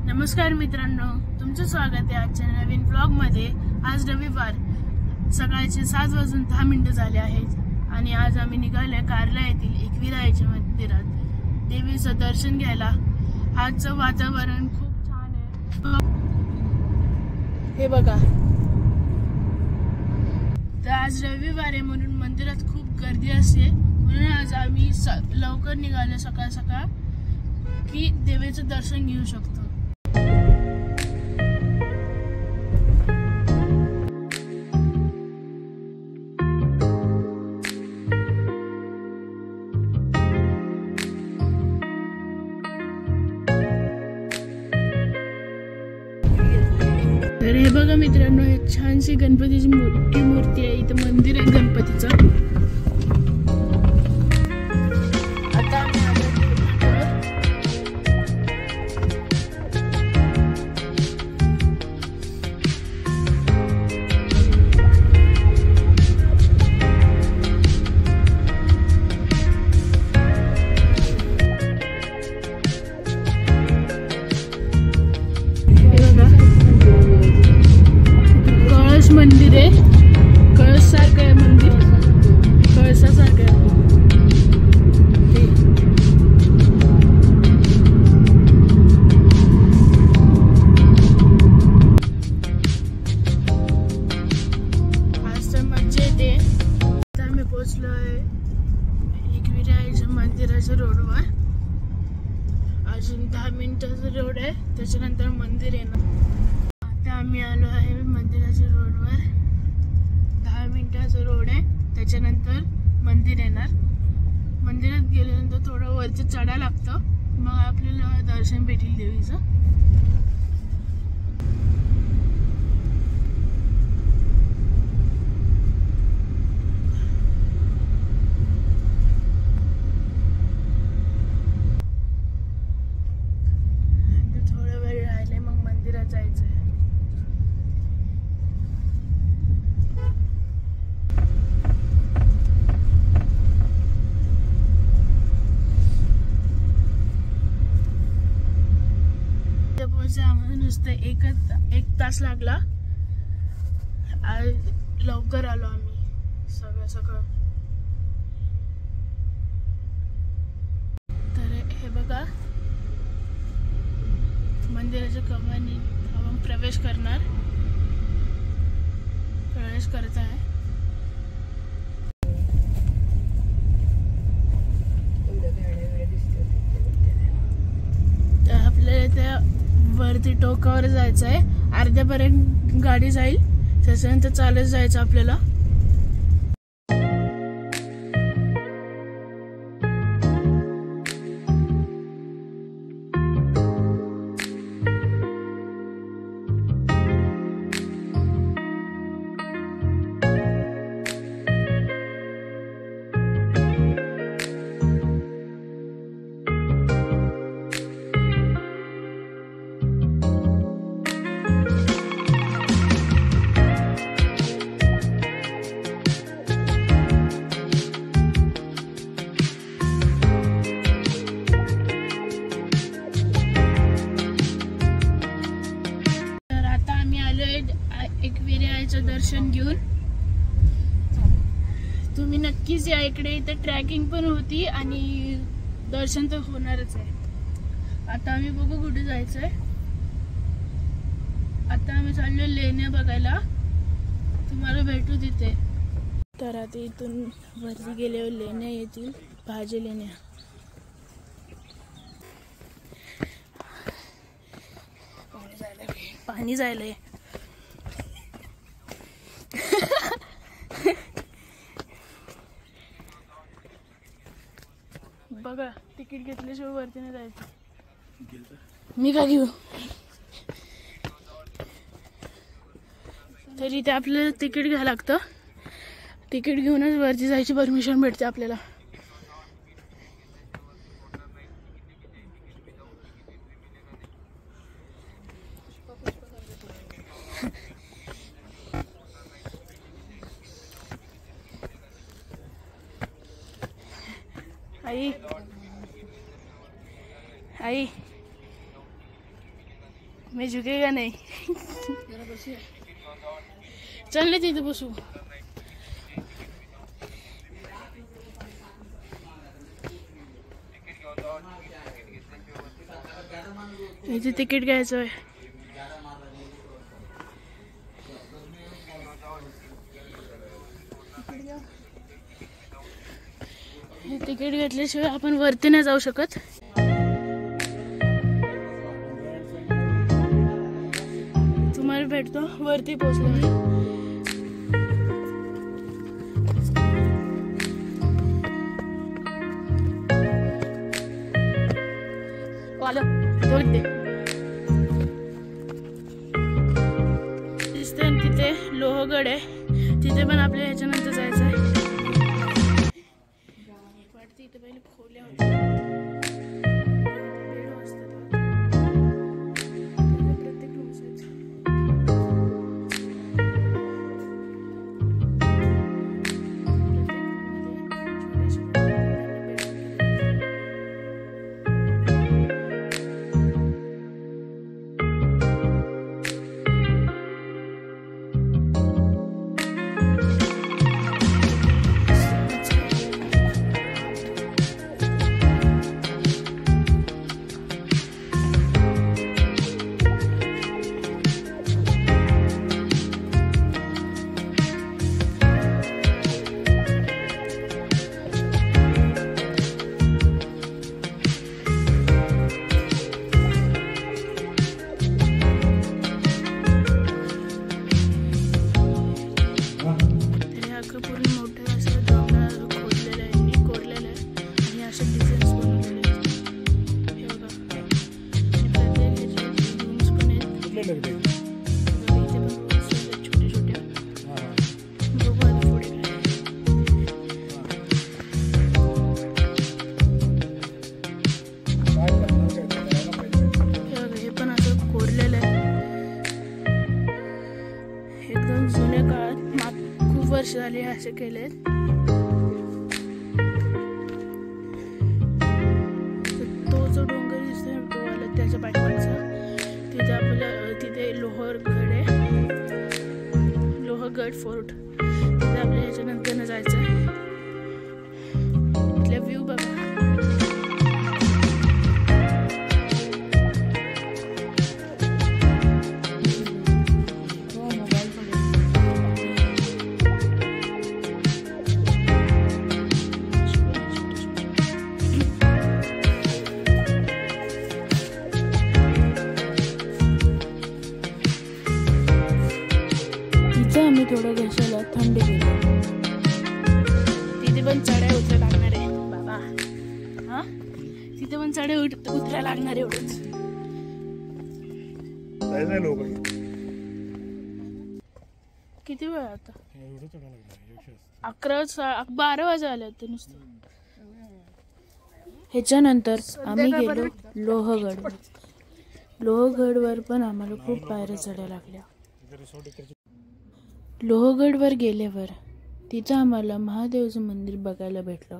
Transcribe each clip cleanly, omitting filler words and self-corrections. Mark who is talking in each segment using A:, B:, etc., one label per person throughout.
A: नमस्कार मित्रांनो, तुमचं स्वागत आहे आजच्या नवीन व्लॉग मध्ये। आज रविवार सकाळचे 7:10 झाले आहेत आणि आज आम्ही निघालोय कारला येथील एकविराईच्या मंदिरात देवीचं दर्शन घ्यायला। आजचं वातावरण खूप छान आहे, हे बघा। तर आज रविवार आहे म्हणून मंदिरात खूप गर्दी असते, म्हणून आज आम्ही लवकर निघालो सकाळ सकाळ की देवीचं दर्शन घेऊ शकतो। तर हे बघा मित्रांनो, एक छानशी गणपतीची मोठी मूर्ती आहे। इथं मंदिर आहे गणपतीचं। आता मंदिर आहे, कळस सारखं आहे मंदिर, कळसासारखं आहे। आज तर मज्जा येते। आता आम्ही पोहोचलोय एकविराईच्या मंदिराच्या रोडवर। अजून 10 मिनिटाचा रोड आहे, त्याच्यानंतर मंदिर येणार। आता आम्ही आलो आहे मंदिराच्या रोडवर। 10 मिनिटाचा रोड आहे, त्याच्यानंतर मंदिर येणार। मंदिरात गेल्यानंतर थोडं वरती चढायला लागतं, मग आपल्याला दर्शन भेटेल देवीचं। थोडा वेळ राहिले मग मंदिरात जायचं आहे। आम्हाला नुसतं एक तास लागला। आज लवकर आलो आम्ही सगळं। तर हे बघा, मंदिराच्या कमानी आपण प्रवेश करत आहे। तर आपल्याला त्या वरती टोकावर जायचं आहे। अर्ध्यापर्यंत गाडी जाईल, त्याच्यानंतर चालत जायचं आपल्याला। एकविराईचं दर्शन घेऊन तुम्ही नक्कीच या इकडे। इथं ट्रॅकिंग पण होती आणि दर्शन तर होणारच आहे। आता आम्ही बघू कुठे जायचंय। आता आम्ही चाललो लेण्या बघायला, तुम्हाला भेटू तिथे। तर आता इथून वरती गेल्यावर लेण्या येतील, भाजी लेण्या। पाणी जायलंय। बघा, तिकीट घेतल्याशिवाय वरती नाही जायचं। मी का घेऊ? तर इथे आपल्याला तिकीट घ्यावं लागतं। तिकीट घेऊनच वरती जायची परमिशन भेटते आपल्याला। आई आई मैं झुकेगा नहीं. चल ना तिथे बसू. इथे तिकीट घ्यायचं आहे. तिकीट घेतल्याशिवाय आपण वरती नाही जाऊ शकत. तुम्हाला भेटतो वरती पोहोचलो. दिसतंय तिथे लोहगड आहे. तिथे पण आपल्या ह्याच्यानंतर जायचं आहे. वाटतं इथे पहिले खोल्या होत्या. प्रत्येक रूम्स आहेत. वर्ष झाली असे केलेत. तो जो डोंगर दिसतोय तो वाला त्याच्या पाठीमागचा तिथे आपल्याला तिथे लोहगड आहे. लोहगड फोर्ट तिथे आपल्याला याच्यानंतर जायचं आहे. इथला व्ह्यू बघा. आम्ही थोडं घशाला थंडी गेलो. तिथे पण चढ्या उतऱ्या लागणार आहे बाबा. हा तिथे पण चढ्या उतऱ्या लागणार एवढंच. किती वेळ आता 11-12 वाजे आले होते नुसतं. ह्याच्यानंतर आम्ही गेलो लोहगड. लोहगडवर पण आम्हाला खूप पायऱ्या चढ्या लागल्या. लोहगडवर गेल्यावर तिथं आम्हाला महादेवचं मंदिर बघायला भेटलं.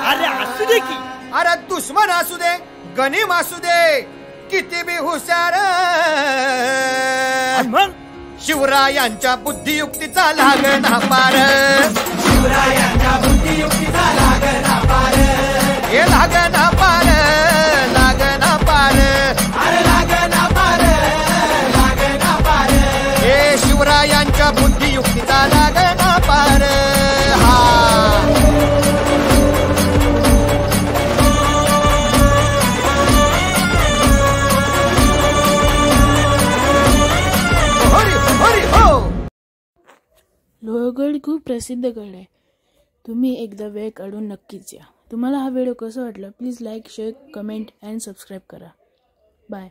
B: अरे असू दे की. अरे दुश्मन असू दे गनीम असू दे किती बी हुशार शिवरायांच्या बुद्धियुक्तीचा लागना पार. शिवरायांच्या बुद्धियुक्तीचा लागना पार. हे लागना पार लागना पार. अरे लागना पार लागना पार. हे शिवरायांच्या बुद्धियुक्तीचा लागना पार. हा
A: लोहगड खूप प्रसिद्ध गड आहे. तुम्ही एकदा वेळ काढून नक्कीच या. तुम्हाला हा व्हिडिओ कसा वाटला please like share comment and subscribe करा. बाय.